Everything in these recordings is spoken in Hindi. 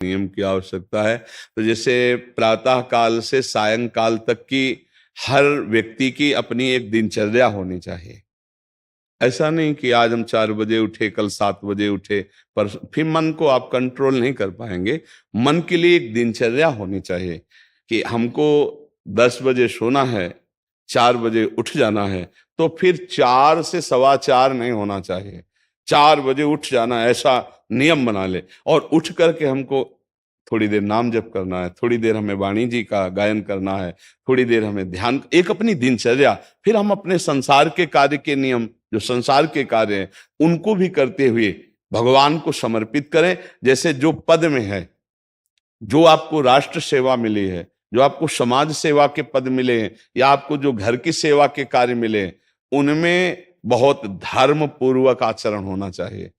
नियम की आवश्यकता है। तो जैसे प्रातः काल से सायंकाल तक की हर व्यक्ति की अपनी एक दिनचर्या होनी चाहिए। ऐसा नहीं कि आज हम 4 बजे उठे, कल 7 बजे उठे, पर फिर मन को आप कंट्रोल नहीं कर पाएंगे। मन के लिए एक दिनचर्या होनी चाहिए कि हमको 10 बजे सोना है, 4 बजे उठ जाना है। तो फिर 4 से 4:15 नहीं होना चाहिए, 4 बजे उठ जाना, ऐसा नियम बना ले। और उठ करके हमको थोड़ी देर नाम जप करना है, थोड़ी देर हमें वाणी जी का गायन करना है, थोड़ी देर हमें ध्यान, एक अपनी दिनचर्या। फिर हम अपने संसार के कार्य के नियम, जो संसार के कार्य हैं, उनको भी करते हुए भगवान को समर्पित करें। जैसे जो पद में है, जो आपको राष्ट्र सेवा मिली है, जो आपको समाज सेवा के पद मिले हैं, या आपको जो घर की सेवा के कार्य मिले हैं, उनमें बहुत धर्म पूर्वक आचरण होना चाहिए।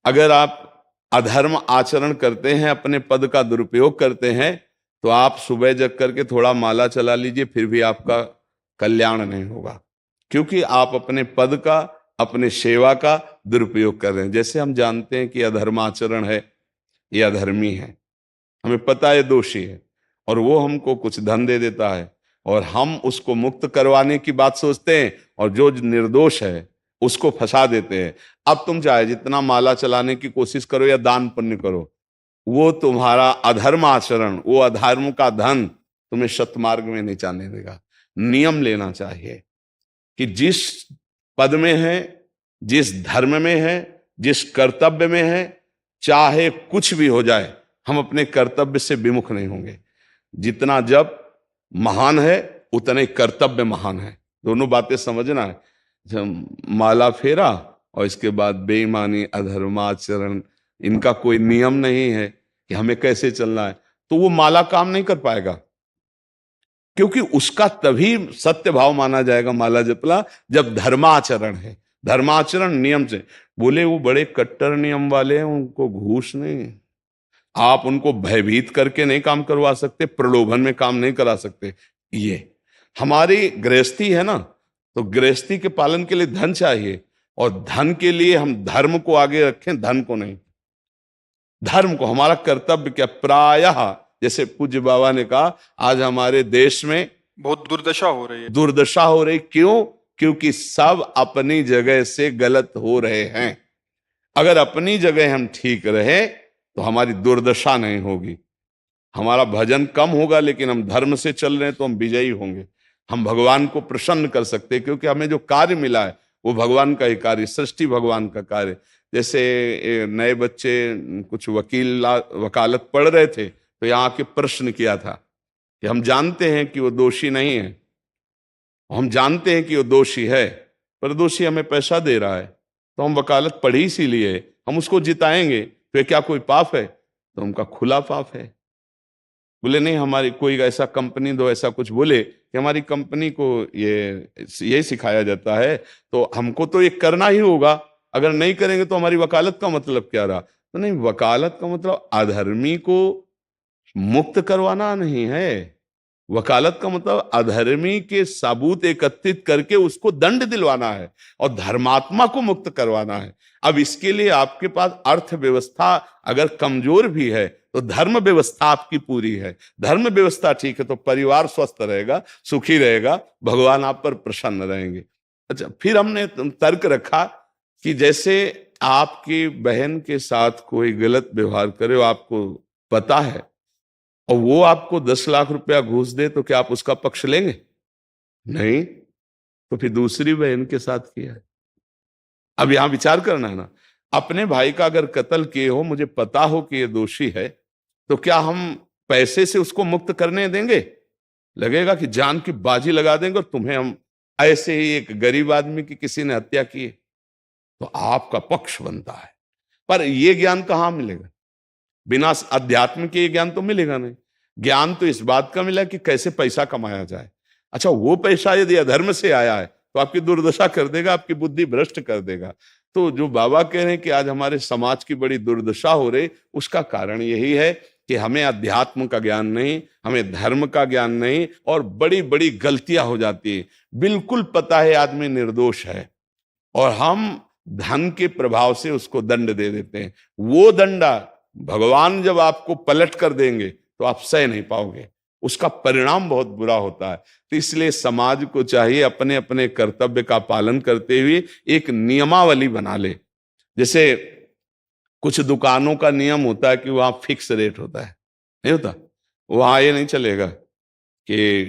अगर आप अधर्म आचरण करते हैं, अपने पद का दुरुपयोग करते हैं, तो आप सुबह जग करके थोड़ा माला चला लीजिए, फिर भी आपका कल्याण नहीं होगा, क्योंकि आप अपने पद का, अपने सेवा का दुरुपयोग कर रहे हैं। जैसे हम जानते हैं कि अधर्माचरण है, ये अधर्मी है, हमें पता है दोषी है, और वो हमको कुछ धन दे देता है, और हम उसको मुक्त करवाने की बात सोचते हैं, और जो निर्दोष है उसको फंसा देते हैं। अब तुम चाहे जितना माला चलाने की कोशिश करो या दान पुण्य करो, वो तुम्हारा अधर्म आचरण, वो अधर्म का धन तुम्हें सतमार्ग में नहीं जाने देगा। नियम लेना चाहिए कि जिस पद में है, जिस धर्म में है, जिस कर्तव्य में है, चाहे कुछ भी हो जाए, हम अपने कर्तव्य से विमुख नहीं होंगे। जितना जप महान है, उतने कर्तव्य महान है। दोनों बातें समझना है। माला फेरा और इसके बाद बेईमानी, अधर्माचरण, इनका कोई नियम नहीं है कि हमें कैसे चलना है, तो वो माला काम नहीं कर पाएगा, क्योंकि उसका तभी सत्य भाव माना जाएगा माला जपला जब धर्माचरण है। धर्माचरण नियम से। बोले वो बड़े कट्टर नियम वाले हैं, उनको घूस नहीं, आप उनको भयभीत करके नहीं काम करवा सकते, प्रलोभन में काम नहीं करा सकते। ये हमारी गृहस्थी है ना, तो गृहस्थी के पालन के लिए धन चाहिए, और धन के लिए हम धर्म को आगे रखें, धन को नहीं। धर्म को, हमारा कर्तव्य क्या, प्रायः जैसे पूज्य बाबा ने कहा, आज हमारे देश में बहुत दुर्दशा हो रही है। दुर्दशा हो रही, क्यों? क्योंकि सब अपनी जगह से गलत हो रहे हैं। अगर अपनी जगह हम ठीक रहे तो हमारी दुर्दशा नहीं होगी। हमारा भजन कम होगा, लेकिन हम धर्म से चल रहे हैं तो हम विजयी होंगे। हम भगवान को प्रसन्न कर सकते हैं, क्योंकि हमें जो कार्य मिला है वो भगवान का ही कार्य, सृष्टि भगवान का कार्य। जैसे नए बच्चे कुछ वकालत पढ़ रहे थे, तो यहाँ आके प्रश्न किया था कि हम जानते हैं कि वो दोषी नहीं है, हम जानते हैं कि वो दोषी है, पर दोषी हमें पैसा दे रहा है, तो हम वकालत पढ़ी इसीलिए, हम उसको जिताएंगे, तो क्या कोई पाप है? तो उनका खुला पाप है। बोले नहीं, हमारी कोई ऐसा कंपनी दो, ऐसा कुछ बोले कि हमारी कंपनी को ये सिखाया जाता है, तो हमको तो ये करना ही होगा, अगर नहीं करेंगे तो हमारी वकालत का मतलब क्या रहा? तो नहीं, वकालत का मतलब अधर्मी को मुक्त करवाना नहीं है। वकालत का मतलब अधर्मी के सबूत एकत्रित करके उसको दंड दिलवाना है, और धर्मात्मा को मुक्त करवाना है। अब इसके लिए आपके पास अर्थव्यवस्था अगर कमजोर भी है, तो धर्म व्यवस्था आपकी पूरी है। धर्म व्यवस्था ठीक है तो परिवार स्वस्थ रहेगा, सुखी रहेगा, भगवान आप पर प्रसन्न रहेंगे। अच्छा, फिर हमने तर्क रखा कि जैसे आपकी बहन के साथ कोई गलत व्यवहार करे, आपको पता है, और वो आपको 10 लाख रुपया घूस दे, तो क्या आप उसका पक्ष लेंगे? नहीं। तो फिर दूसरी बहन के साथ किया है। अब यहां विचार करना है ना, अपने भाई का अगर कत्ल किए हो, मुझे पता हो कि ये दोषी है, तो क्या हम पैसे से उसको मुक्त करने देंगे? लगेगा कि जान की बाजी लगा देंगे, और तुम्हें हम, ऐसे ही एक गरीब आदमी की किसी ने हत्या की है, तो आपका पक्ष बनता है। पर यह ज्ञान कहां मिलेगा? बिना अध्यात्म के ये ज्ञान तो मिलेगा नहीं। ज्ञान तो इस बात का मिला कि कैसे पैसा कमाया जाए। अच्छा, वो पैसा यदि अधर्म से आया है तो आपकी दुर्दशा कर देगा, आपकी बुद्धि भ्रष्ट कर देगा। तो जो बाबा कह रहे हैं कि आज हमारे समाज की बड़ी दुर्दशा हो रही, उसका कारण यही है कि हमें अध्यात्म का ज्ञान नहीं, हमें धर्म का ज्ञान नहीं, और बड़ी बड़ी गलतियां हो जाती है। बिल्कुल पता है आदमी निर्दोष है, और हम धन के प्रभाव से उसको दंड दे देते हैं। वो दंडा भगवान जब आपको पलट कर देंगे तो आप सह नहीं पाओगे, उसका परिणाम बहुत बुरा होता है। तो इसलिए समाज को चाहिए अपने अपने कर्तव्य का पालन करते हुए एक नियमावली बना ले। जैसे कुछ दुकानों का नियम होता है कि वहां फिक्स रेट होता है, नहीं होता? वहां ये नहीं चलेगा कि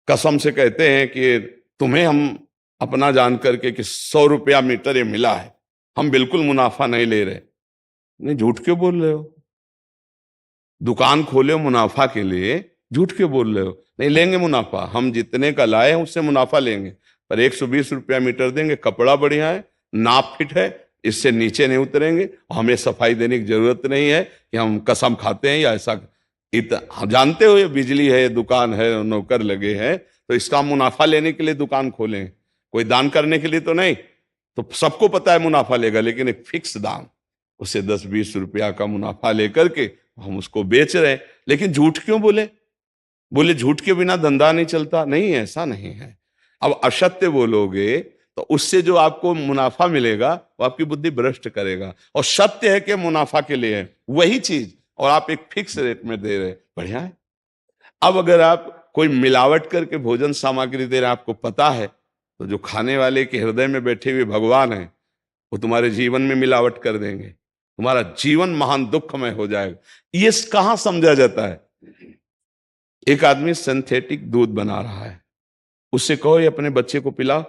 कसम से कहते हैं कि तुम्हें हम अपना जान करके कि 100 रुपया मीटर ये मिला है, हम बिल्कुल मुनाफा नहीं ले रहे। नहीं, झूठ क्यों बोल रहे हो? दुकान खोले हो मुनाफा के लिए, झूठ क्यों बोल रहे हो? नहीं लेंगे मुनाफा, हम जितने का लाए हैं उससे मुनाफा लेंगे, पर 120 रुपया मीटर देंगे, कपड़ा बढ़िया है, नाप फिट है, इससे नीचे नहीं उतरेंगे, हमें सफाई देने की जरूरत नहीं है कि हम कसम खाते हैं या ऐसा। हम जानते हो ये बिजली है, दुकान है, नौकर लगे हैं, तो इसका मुनाफा लेने के लिए दुकान खोलें, कोई दान करने के लिए तो नहीं। तो सबको पता है मुनाफा लेगा, लेकिन एक फिक्स दाम, उसे 10-20 रुपया का मुनाफा लेकर के हम उसको बेच रहे हैं। लेकिन झूठ क्यों बोले? बोले झूठ के बिना धंधा नहीं चलता। नहीं, ऐसा नहीं है। अब असत्य बोलोगे तो उससे जो आपको मुनाफा मिलेगा वो आपकी बुद्धि भ्रष्ट करेगा, और सत्य है कि मुनाफा के लिए है वही चीज, और आप एक फिक्स रेट में दे रहे, बढ़िया है। अब अगर आप कोई मिलावट करके भोजन सामग्री दे रहे, आपको पता है, तो जो खाने वाले के हृदय में बैठे हुए भगवान है वो तुम्हारे जीवन में मिलावट कर देंगे, तुम्हारा जीवन महान दुखमय हो जाएगा। ये कहां समझा जाता है? एक आदमी सिंथेटिक दूध बना रहा है, उससे कहो ये अपने बच्चे को पिला,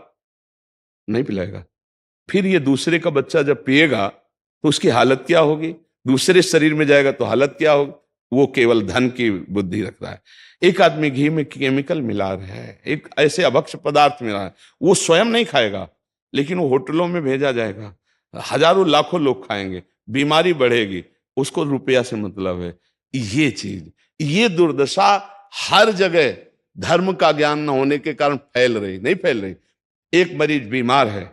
नहीं पिलाएगा। फिर ये दूसरे का बच्चा जब पिएगा तो उसकी हालत क्या होगी? दूसरे शरीर में जाएगा तो हालत क्या होगी? वो केवल धन की बुद्धि रख रहा है। एक आदमी घी में केमिकल मिला रहा है, एक ऐसे अभक्ष्य पदार्थ मिला है, वो स्वयं नहीं खाएगा, लेकिन वो होटलों में भेजा जाएगा, हजारों लाखों लोग खाएंगे, बीमारी बढ़ेगी, उसको रुपया से मतलब है। ये चीज, ये दुर्दशा हर जगह धर्म का ज्ञान न होने के कारण फैल रही, नहीं फैल रही। एक मरीज बीमार है,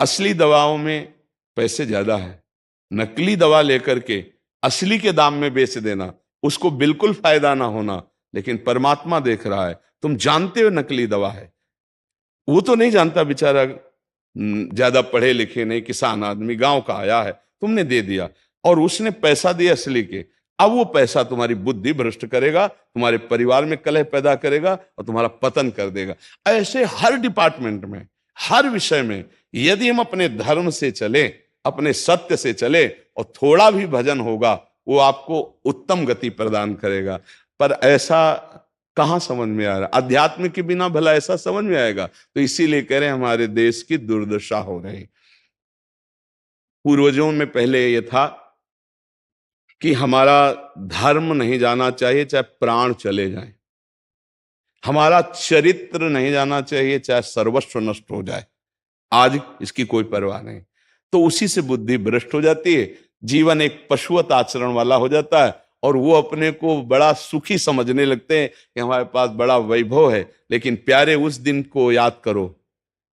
असली दवाओं में पैसे ज्यादा है, नकली दवा लेकर के असली के दाम में बेच देना, उसको बिल्कुल फायदा ना होना। लेकिन परमात्मा देख रहा है, तुम जानते हो नकली दवा है, वो तो नहीं जानता बेचारा, ज्यादा पढ़े लिखे नहीं, किसान आदमी गांव का आया है, तुमने दे दिया और उसने पैसा दिया असली के। अब वो पैसा तुम्हारी बुद्धि भ्रष्ट करेगा, तुम्हारे परिवार में कलह पैदा करेगा और तुम्हारा पतन कर देगा। ऐसे हर डिपार्टमेंट में, हर विषय में यदि हम अपने धर्म से चले, अपने सत्य से चले और थोड़ा भी भजन होगा, वो आपको उत्तम गति प्रदान करेगा। पर ऐसा कहां समझ में आ रहा? अध्यात्म के बिना भला ऐसा समझ में आएगा? तो इसीलिए कह रहे हैं हमारे देश की दुर्दशा हो रही। पूर्वजों में पहले यह था कि हमारा धर्म नहीं जाना चाहिए चाहे प्राण चले जाएं, हमारा चरित्र नहीं जाना चाहिए चाहे सर्वस्व नष्ट हो जाए। आज इसकी कोई परवाह नहीं, तो उसी से बुद्धि भ्रष्ट हो जाती है, जीवन एक पशुवत आचरण वाला हो जाता है, और वो अपने को बड़ा सुखी समझने लगते हैं कि हमारे पास बड़ा वैभव है। लेकिन प्यारे, उस दिन को याद करो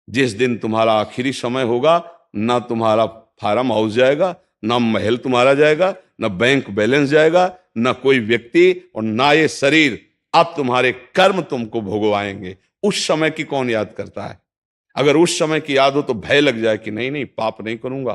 जिस दिन तुम्हारा आखिरी समय होगा, ना तुम्हारा फार्म हाउस जाएगा, ना महल तुम्हारा जाएगा, ना बैंक बैलेंस जाएगा, ना कोई व्यक्ति, और ना ये शरीर। अब तुम्हारे कर्म तुमको भोगवाएंगे। उस समय की कौन याद करता है? अगर उस समय की याद हो तो भय लग जाए कि नहीं नहीं, पाप नहीं करूंगा,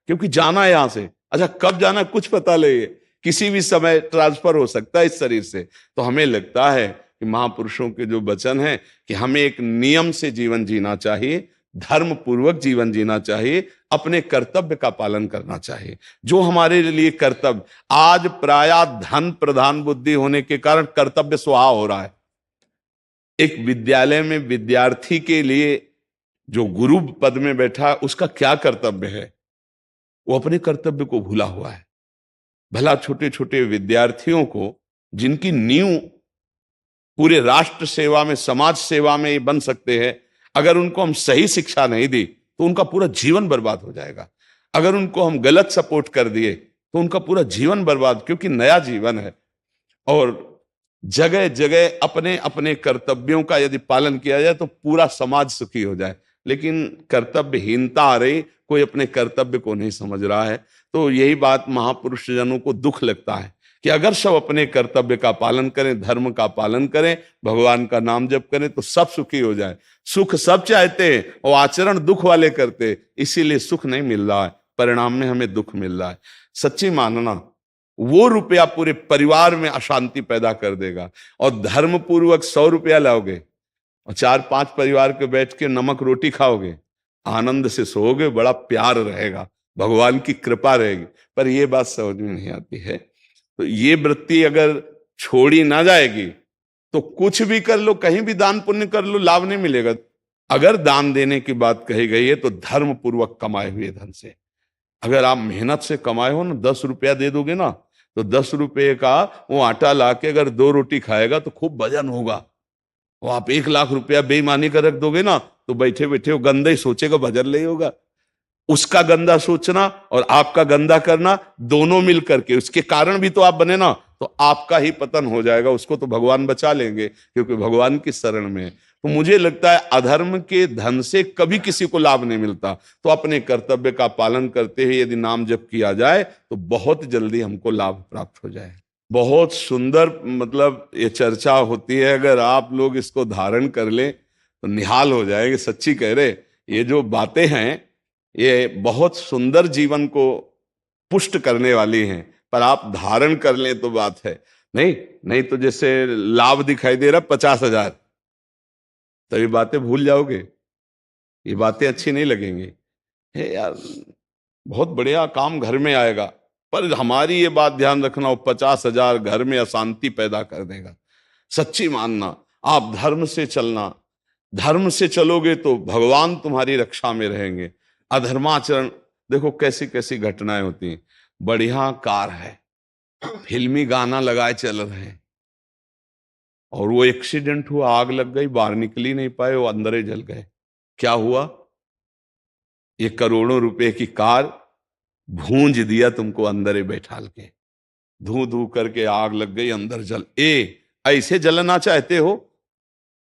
क्योंकि जाना है यहां से। अच्छा, कब जाना कुछ पता नहीं है, किसी भी समय ट्रांसफर हो सकता है इस शरीर से। तो हमें लगता है कि महापुरुषों के जो वचन है कि हमें एक नियम से जीवन जीना चाहिए, धर्म पूर्वक जीवन जीना चाहिए, अपने कर्तव्य का पालन करना चाहिए। जो हमारे लिए कर्तव्य, आज प्रायः धन प्रधान बुद्धि होने के कारण कर्तव्य स्वाहा हो रहा है। एक विद्यालय में विद्यार्थी के लिए जो गुरु पद में बैठा, उसका क्या कर्तव्य है? वो अपने कर्तव्य को भूला हुआ है। भला छोटे छोटे विद्यार्थियों को, जिनकी नींव पूरे राष्ट्र सेवा में, समाज सेवा में ये बन सकते हैं, अगर उनको हम सही शिक्षा नहीं दी तो उनका पूरा जीवन बर्बाद हो जाएगा। अगर उनको हम गलत सपोर्ट कर दिए तो उनका पूरा जीवन बर्बाद, क्योंकि नया जीवन है। और जगह जगह अपने अपने कर्तव्यों का यदि पालन किया जाए तो पूरा समाज सुखी हो जाए। लेकिन कर्तव्यहीनता आ रही, कोई अपने कर्तव्य को नहीं समझ रहा है। तो यही बात महापुरुष जनों को दुख लगता है कि अगर सब अपने कर्तव्य का पालन करें, धर्म का पालन करें, भगवान का नाम जप करें, तो सब सुखी हो जाए। सुख सब चाहते हैं और आचरण दुख वाले करते, इसीलिए सुख नहीं मिल रहा है, परिणाम में हमें दुख मिल रहा है। सच्ची मानना, वो रुपया पूरे परिवार में अशांति पैदा कर देगा। और धर्म पूर्वक 100 रुपया लाओगे और 4-5 परिवार के बैठ के नमक रोटी खाओगे, आनंद से सोओगे, बड़ा प्यार रहेगा, भगवान की कृपा रहेगी। पर ये बात समझ में नहीं आती है। तो ये वृत्ति अगर छोड़ी ना जाएगी तो कुछ भी कर लो, कहीं भी दान पुण्य कर लो, लाभ नहीं मिलेगा। अगर दान देने की बात कही गई है तो धर्म पूर्वक कमाए हुए धन से। अगर आप मेहनत से कमाए हो ना, 10 रुपया दे दोगे ना, तो 10 रुपये का वो आटा लाके अगर 2 रोटी खाएगा तो खूब वजन होगा। वो आप 1 लाख रुपया बेईमानी का रख दोगे ना, तो बैठे बैठे वो गंदा ही सोचेगा, वजन नहीं होगा। उसका गंदा सोचना और आपका गंदा करना दोनों मिल करके, उसके कारण भी तो आप बने ना, तो आपका ही पतन हो जाएगा। उसको तो भगवान बचा लेंगे क्योंकि भगवान की शरण में है। तो मुझे लगता है अधर्म के धन से कभी किसी को लाभ नहीं मिलता। तो अपने कर्तव्य का पालन करते हुए यदि नाम जप किया जाए तो बहुत जल्दी हमको लाभ प्राप्त हो जाए। बहुत सुंदर मतलब ये चर्चा होती है। अगर आप लोग इसको धारण कर लें तो निहाल हो जाएंगे। सच्ची कह रहे, ये जो बातें हैं ये बहुत सुंदर जीवन को पुष्ट करने वाली हैं, पर आप धारण कर लें तो बात है। नहीं तो जैसे लाभ दिखाई दे रहा 50,000, तो ये बातें भूल जाओगे, ये बातें अच्छी नहीं लगेंगी। हे यार, बहुत बढ़िया काम घर में आएगा, पर हमारी ये बात ध्यान रखना, वो 50,000 घर में अशांति पैदा कर देगा। सच्ची मानना, आप धर्म से चलना, धर्म से चलोगे तो भगवान तुम्हारी रक्षा में रहेंगे। अधर्माचरण, देखो कैसी कैसी घटनाएं होती हैं। बढ़िया कार है, फिल्मी गाना लगाए चल रहे हैं, और वो एक्सीडेंट हुआ, आग लग गई, बाहर निकल ही नहीं पाए, वो अंदर ही जल गए। क्या हुआ? ये करोड़ों रुपए की कार भूंज दिया तुमको अंदर ही बैठाल के, धू धू करके आग लग गई, अंदर जल। ऐसे जलना चाहते हो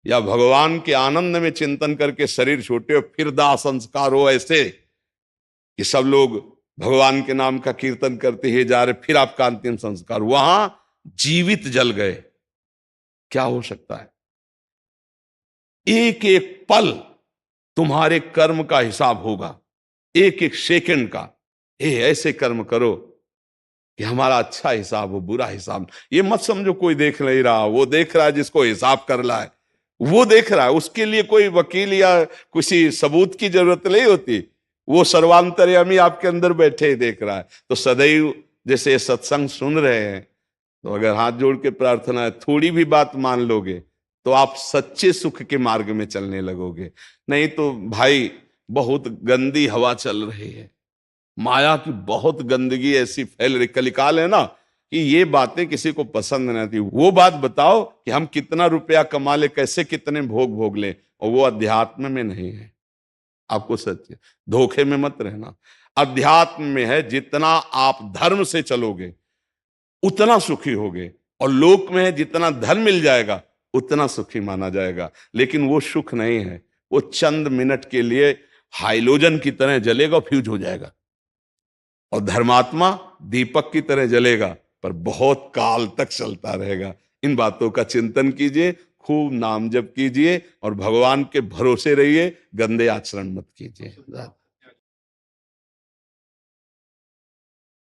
या भगवान के आनंद में चिंतन करके शरीर छोटे हो फिर दाह संस्कार हो ऐसे कि सब लोग भगवान के नाम का कीर्तन करते ही जा रहे, फिर आपका अंतिम संस्कार वहां जीवित जल गए? क्या हो सकता है? एक एक पल तुम्हारे कर्म का हिसाब होगा, एक एक सेकंड का। ऐसे कर्म करो कि हमारा अच्छा हिसाब हो, बुरा हिसाब। ये मत समझो कोई देख नहीं रहा, वो देख रहा है जिसको हिसाब कर रहा है, वो देख रहा है। उसके लिए कोई वकील या किसी सबूत की जरूरत नहीं होती, वो सर्वांतर्यामी आपके अंदर बैठे ही देख रहा है। तो सदैव जैसे ये सत्संग सुन रहे हैं, तो अगर हाथ जोड़ के प्रार्थना है, थोड़ी भी बात मान लोगे तो आप सच्चे सुख के मार्ग में चलने लगोगे। नहीं तो भाई बहुत गंदी हवा चल रही है, माया की बहुत गंदगी ऐसी फैल रही। कलिकाल है ना कि ये बातें किसी को पसंद नहीं आती। वो बात बताओ कि हम कितना रुपया कमा ले, कैसे कितने भोग भोग ले, और वो अध्यात्म में नहीं है। आपको सच धोखे में मत रहना। अध्यात्म में है, जितना आप धर्म से चलोगे उतना सुखी होगे, और लोक में है जितना धन मिल जाएगा उतना सुखी माना जाएगा। लेकिन वो सुख नहीं है, वो चंद मिनट के लिए हाइलोजन की तरह जलेगा, फ्यूज हो जाएगा। और धर्मात्मा दीपक की तरह जलेगा, पर बहुत काल तक चलता रहेगा। इन बातों का चिंतन कीजिए, खूब नाम जप कीजिए और भगवान के भरोसे रहिए, गंदे आचरण मत कीजिए।